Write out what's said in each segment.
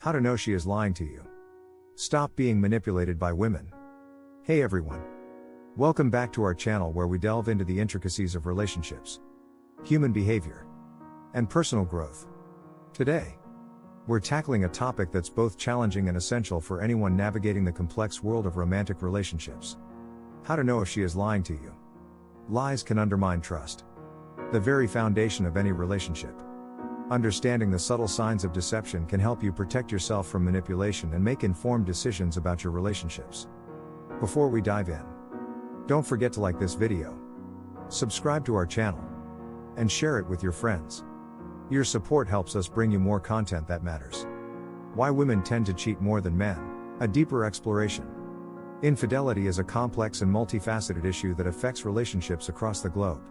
How to know she is lying to you. Stop being manipulated by women. Hey everyone. Welcome back to our channel where we delve into the intricacies of relationships, human behavior, and personal growth. Today, we're tackling a topic that's both challenging and essential for anyone navigating the complex world of romantic relationships. How to know if she is lying to you. Lies can undermine trust, the very foundation of any relationship. Understanding the subtle signs of deception can help you protect yourself from manipulation and make informed decisions about your relationships. Before we dive in, don't forget to like this video, subscribe to our channel, and share it with your friends. Your support helps us bring you more content that matters. Why women tend to cheat more than men, a deeper exploration. Infidelity is a complex and multifaceted issue that affects relationships across the globe.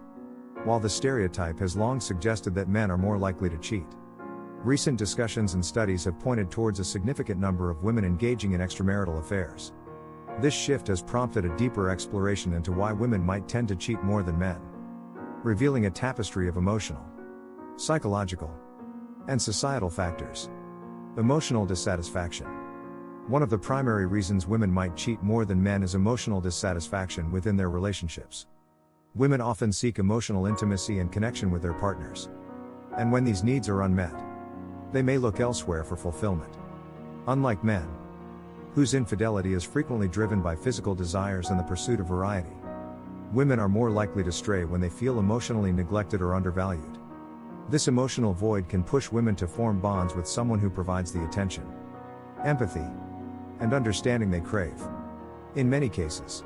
While the stereotype has long suggested that men are more likely to cheat, recent discussions and studies have pointed towards a significant number of women engaging in extramarital affairs. This shift has prompted a deeper exploration into why women might tend to cheat more than men, revealing a tapestry of emotional, psychological, and societal factors. Emotional dissatisfaction. One of the primary reasons women might cheat more than men is emotional dissatisfaction within their relationships. Women often seek emotional intimacy and connection with their partners. And when these needs are unmet, they may look elsewhere for fulfillment. Unlike men, whose infidelity is frequently driven by physical desires and the pursuit of variety, women are more likely to stray when they feel emotionally neglected or undervalued. This emotional void can push women to form bonds with someone who provides the attention, empathy, and understanding they crave. In many cases,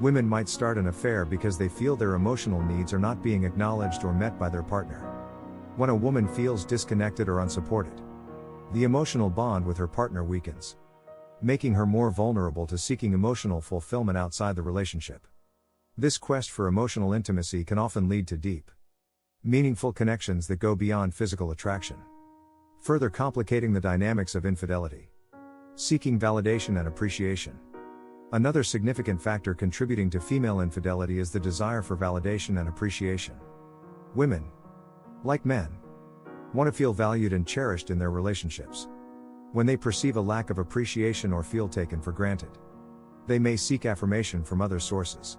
women might start an affair because they feel their emotional needs are not being acknowledged or met by their partner. When a woman feels disconnected or unsupported, the emotional bond with her partner weakens, making her more vulnerable to seeking emotional fulfillment outside the relationship. This quest for emotional intimacy can often lead to deep, meaningful connections that go beyond physical attraction, further complicating the dynamics of infidelity. Seeking validation and appreciation. Another significant factor contributing to female infidelity is the desire for validation and appreciation. Women, like men, want to feel valued and cherished in their relationships. When they perceive a lack of appreciation or feel taken for granted, they may seek affirmation from other sources.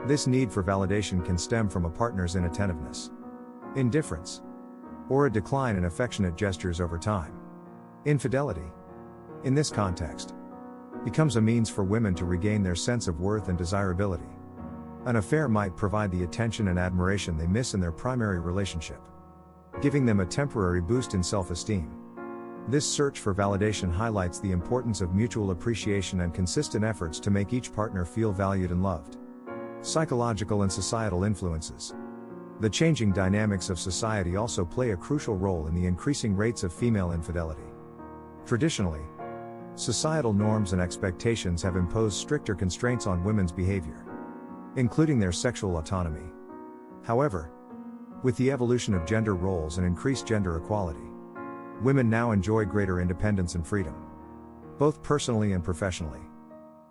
This need for validation can stem from a partner's inattentiveness, indifference, or a decline in affectionate gestures over time. Infidelity, in this context, becomes a means for women to regain their sense of worth and desirability. An affair might provide the attention and admiration they miss in their primary relationship, giving them a temporary boost in self-esteem. This search for validation highlights the importance of mutual appreciation and consistent efforts to make each partner feel valued and loved. Psychological and societal influences. The changing dynamics of society also play a crucial role in the increasing rates of female infidelity. Traditionally, societal norms and expectations have imposed stricter constraints on women's behavior, including their sexual autonomy. However, with the evolution of gender roles and increased gender equality, women now enjoy greater independence and freedom, both personally and professionally.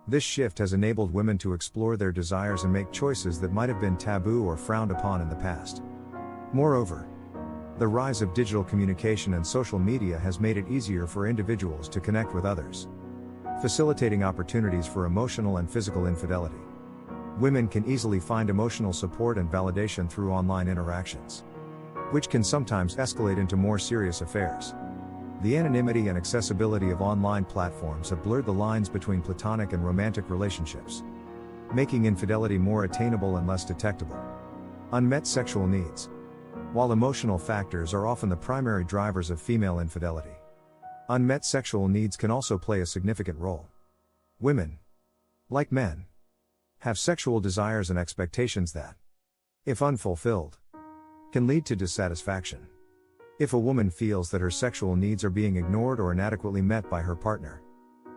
This shift has enabled women to explore their desires and make choices that might have been taboo or frowned upon in the past. Moreover, the rise of digital communication and social media has made it easier for individuals to connect with others, facilitating opportunities for emotional and physical infidelity. Women can easily find emotional support and validation through online interactions, which can sometimes escalate into more serious affairs. The anonymity and accessibility of online platforms have blurred the lines between platonic and romantic relationships, making infidelity more attainable and less detectable. Unmet sexual needs. While emotional factors are often the primary drivers of female infidelity, unmet sexual needs can also play a significant role. Women, like men, have sexual desires and expectations that, if unfulfilled, can lead to dissatisfaction. If a woman feels that her sexual needs are being ignored or inadequately met by her partner,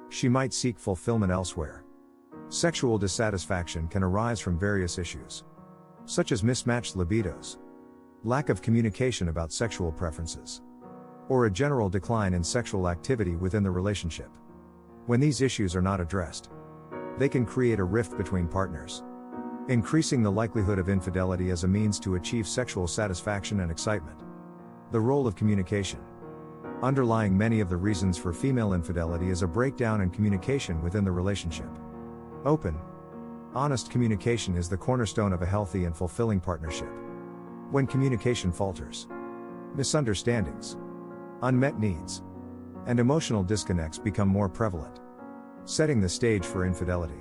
she might seek fulfillment elsewhere. Sexual dissatisfaction can arise from various issues, such as mismatched libidos, lack of communication about sexual preferences, or a general decline in sexual activity within the relationship. When these issues are not addressed, they can create a rift between partners, increasing the likelihood of infidelity as a means to achieve sexual satisfaction and excitement. The role of communication. Underlying many of the reasons for female infidelity is a breakdown in communication within the relationship. Open, honest communication is the cornerstone of a healthy and fulfilling partnership. When communication falters, misunderstandings, unmet needs, and emotional disconnects become more prevalent, setting the stage for infidelity.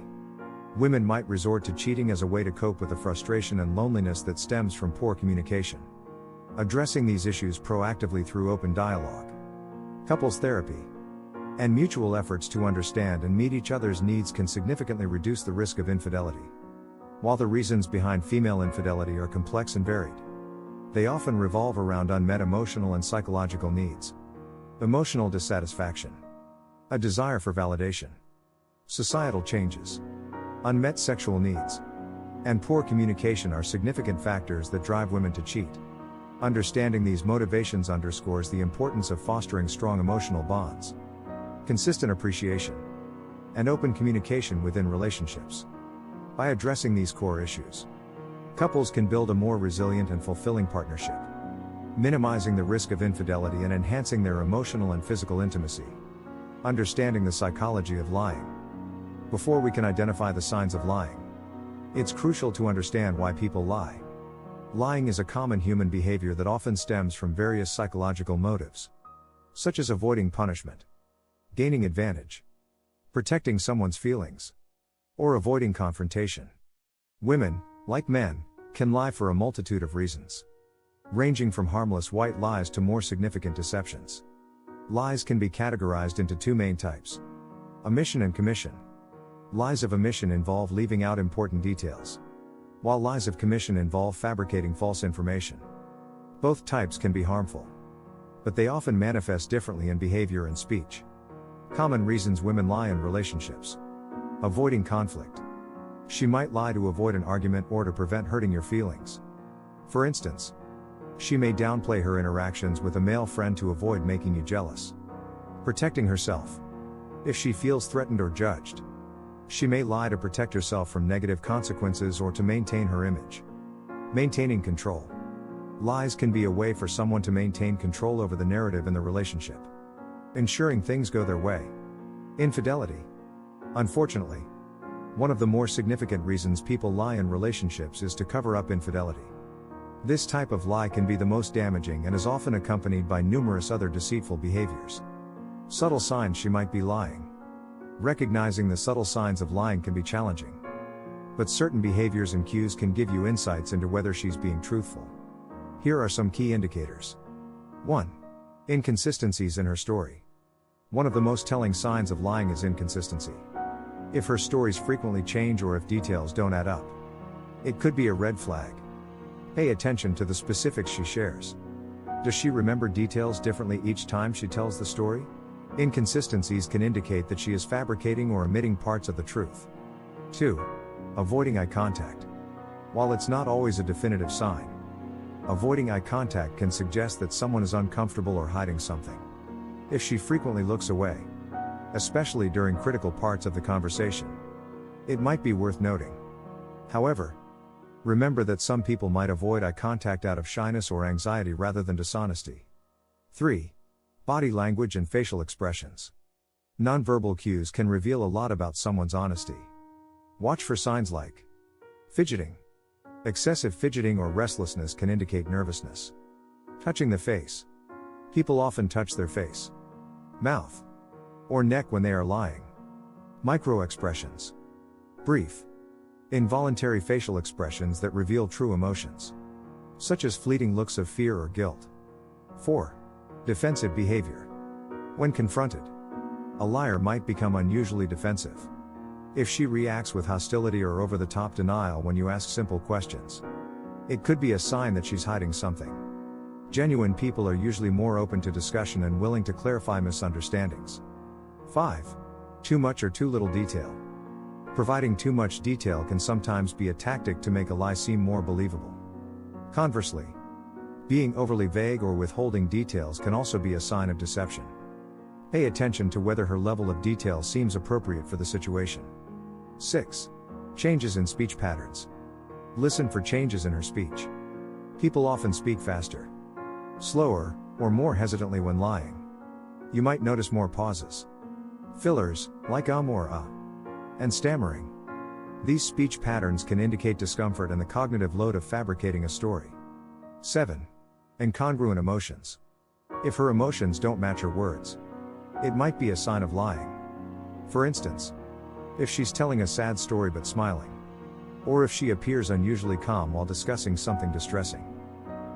Women might resort to cheating as a way to cope with the frustration and loneliness that stems from poor communication. Addressing these issues proactively through open dialogue, couples therapy, and mutual efforts to understand and meet each other's needs can significantly reduce the risk of infidelity. While the reasons behind female infidelity are complex and varied, they often revolve around unmet emotional and psychological needs. Emotional dissatisfaction, a desire for validation, societal changes, unmet sexual needs, and poor communication are significant factors that drive women to cheat. Understanding these motivations underscores the importance of fostering strong emotional bonds, consistent appreciation, and open communication within relationships. By addressing these core issues, couples can build a more resilient and fulfilling partnership, minimizing the risk of infidelity and enhancing their emotional and physical intimacy. Understanding the psychology of lying. Before we can identify the signs of lying, it's crucial to understand why people lie. Lying is a common human behavior that often stems from various psychological motives, such as avoiding punishment, gaining advantage, protecting someone's feelings, or avoiding confrontation. Women, like men, can lie for a multitude of reasons, ranging from harmless white lies to more significant deceptions. Lies can be categorized into two main types: omission and commission. Lies of omission involve leaving out important details, while lies of commission involve fabricating false information. Both types can be harmful, but they often manifest differently in behavior and speech. Common reasons women lie in relationships: avoiding conflict. She might lie to avoid an argument or to prevent hurting your feelings. For instance, she may downplay her interactions with a male friend to avoid making you jealous. Protecting herself. If she feels threatened or judged, she may lie to protect herself from negative consequences or to maintain her image. Maintaining control. Lies can be a way for someone to maintain control over the narrative in the relationship, ensuring things go their way. Infidelity. Unfortunately, one of the more significant reasons people lie in relationships is to cover up infidelity. This type of lie can be the most damaging and is often accompanied by numerous other deceitful behaviors. Subtle signs she might be lying. Recognizing the subtle signs of lying can be challenging, but certain behaviors and cues can give you insights into whether she's being truthful. Here are some key indicators. 1. Inconsistencies in her story. One of the most telling signs of lying is inconsistency. If her stories frequently change or if details don't add up, it could be a red flag. Pay attention to the specifics she shares. Does she remember details differently each time she tells the story? Inconsistencies can indicate that she is fabricating or omitting parts of the truth. 2. Avoiding eye contact. While it's not always a definitive sign, avoiding eye contact can suggest that someone is uncomfortable or hiding something. If she frequently looks away, especially during critical parts of the conversation, it might be worth noting. However, remember that some people might avoid eye contact out of shyness or anxiety rather than dishonesty. 3. Body language and facial expressions. Nonverbal cues can reveal a lot about someone's honesty. Watch for signs like fidgeting. Excessive fidgeting or restlessness can indicate nervousness. Touching the face. People often touch their face, mouth, or neck when they are lying. Micro-expressions. Brief, involuntary facial expressions that reveal true emotions, such as fleeting looks of fear or guilt. 4. Defensive behavior. When confronted, a liar might become unusually defensive. If she reacts with hostility or over-the-top denial when you ask simple questions, it could be a sign that she's hiding something. Genuine people are usually more open to discussion and willing to clarify misunderstandings. 5. Too much or too little detail. Providing too much detail can sometimes be a tactic to make a lie seem more believable. Conversely, being overly vague or withholding details can also be a sign of deception. Pay attention to whether her level of detail seems appropriate for the situation. 6. Changes in speech patterns. Listen for changes in her speech. People often speak faster, slower, or more hesitantly when lying. You might notice more pauses, fillers, like or and stammering. These speech patterns can indicate discomfort and the cognitive load of fabricating a story. 7. Incongruent emotions. If her emotions don't match her words, it might be a sign of lying. For instance, if she's telling a sad story but smiling, or if she appears unusually calm while discussing something distressing,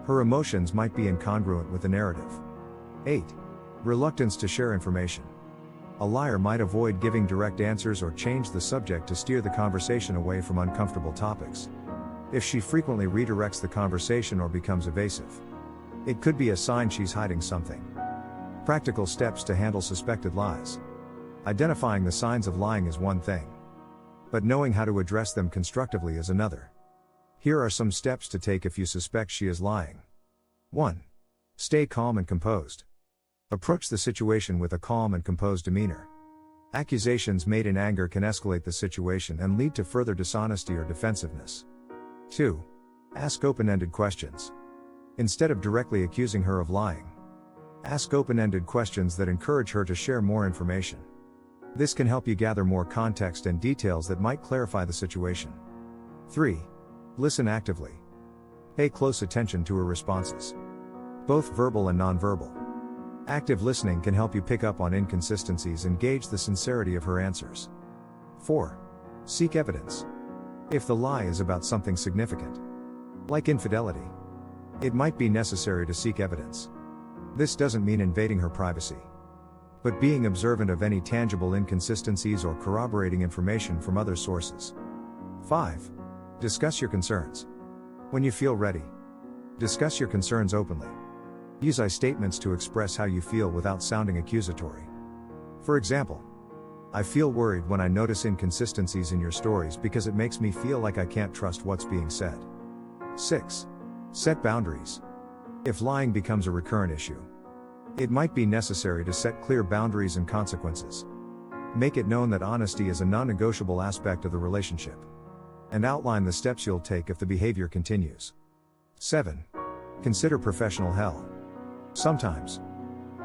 her emotions might be incongruent with the narrative. 8. Reluctance to share information. A liar might avoid giving direct answers or change the subject to steer the conversation away from uncomfortable topics. If she frequently redirects the conversation or becomes evasive, it could be a sign she's hiding something. Practical steps to handle suspected lies. Identifying the signs of lying is one thing, but knowing how to address them constructively is another. Here are some steps to take if you suspect she is lying. 1. Stay calm and composed. Approach the situation with a calm and composed demeanor. Accusations made in anger can escalate the situation and lead to further dishonesty or defensiveness. 2. Ask open-ended questions. Instead of directly accusing her of lying, ask open-ended questions that encourage her to share more information. This can help you gather more context and details that might clarify the situation. 3. Listen actively. Pay close attention to her responses, both verbal and nonverbal. Active listening can help you pick up on inconsistencies and gauge the sincerity of her answers. 4. Seek evidence. If the lie is about something significant, like infidelity, it might be necessary to seek evidence. This doesn't mean invading her privacy, but being observant of any tangible inconsistencies or corroborating information from other sources. 5. Discuss your concerns. When you feel ready, discuss your concerns openly. Use I statements to express how you feel without sounding accusatory. For example, I feel worried when I notice inconsistencies in your stories because it makes me feel like I can't trust what's being said. 6. Set boundaries. If lying becomes a recurrent issue, it might be necessary to set clear boundaries and consequences. Make it known that honesty is a non-negotiable aspect of the relationship, and outline the steps you'll take if the behavior continues. 7. Consider professional help. Sometimes,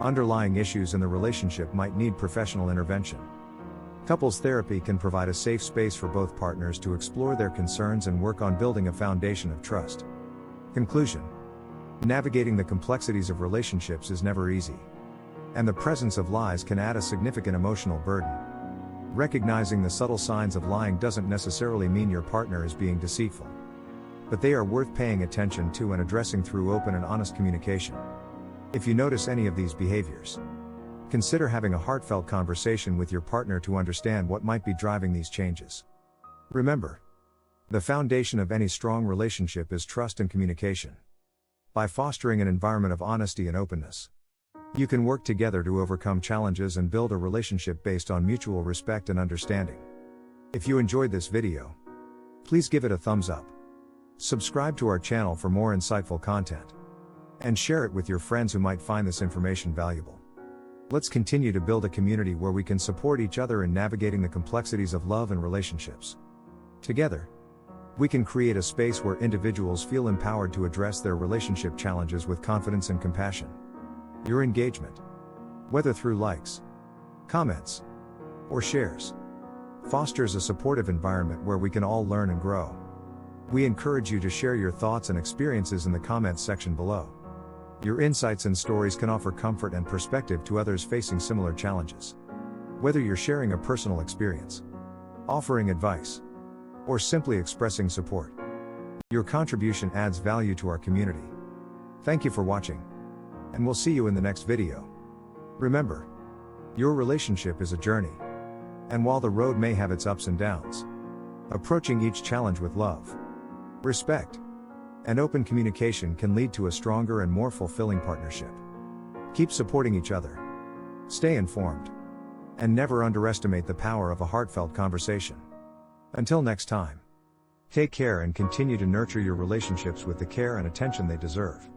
underlying issues in the relationship might need professional intervention. Couples therapy can provide a safe space for both partners to explore their concerns and work on building a foundation of trust. Conclusion. Navigating the complexities of relationships is never easy, and the presence of lies can add a significant emotional burden. Recognizing the subtle signs of lying doesn't necessarily mean your partner is being deceitful, but they are worth paying attention to and addressing through open and honest communication. If you notice any of these behaviors, consider having a heartfelt conversation with your partner to understand what might be driving these changes. Remember, the foundation of any strong relationship is trust and communication. By fostering an environment of honesty and openness, you can work together to overcome challenges and build a relationship based on mutual respect and understanding. If you enjoyed this video, please give it a thumbs up. Subscribe to our channel for more insightful content, and share it with your friends who might find this information valuable. Let's continue to build a community where we can support each other in navigating the complexities of love and relationships. Together, we can create a space where individuals feel empowered to address their relationship challenges with confidence and compassion. Your engagement, whether through likes, comments, or shares, fosters a supportive environment where we can all learn and grow. We encourage you to share your thoughts and experiences in the comments section below. Your insights and stories can offer comfort and perspective to others facing similar challenges. Whether you're sharing a personal experience, offering advice, or simply expressing support, your contribution adds value to our community. Thank you for watching, and we'll see you in the next video. Remember, your relationship is a journey, and while the road may have its ups and downs, approaching each challenge with love, respect, and open communication can lead to a stronger and more fulfilling partnership. Keep supporting each other, stay informed, and never underestimate the power of a heartfelt conversation. Until next time, take care and continue to nurture your relationships with the care and attention they deserve.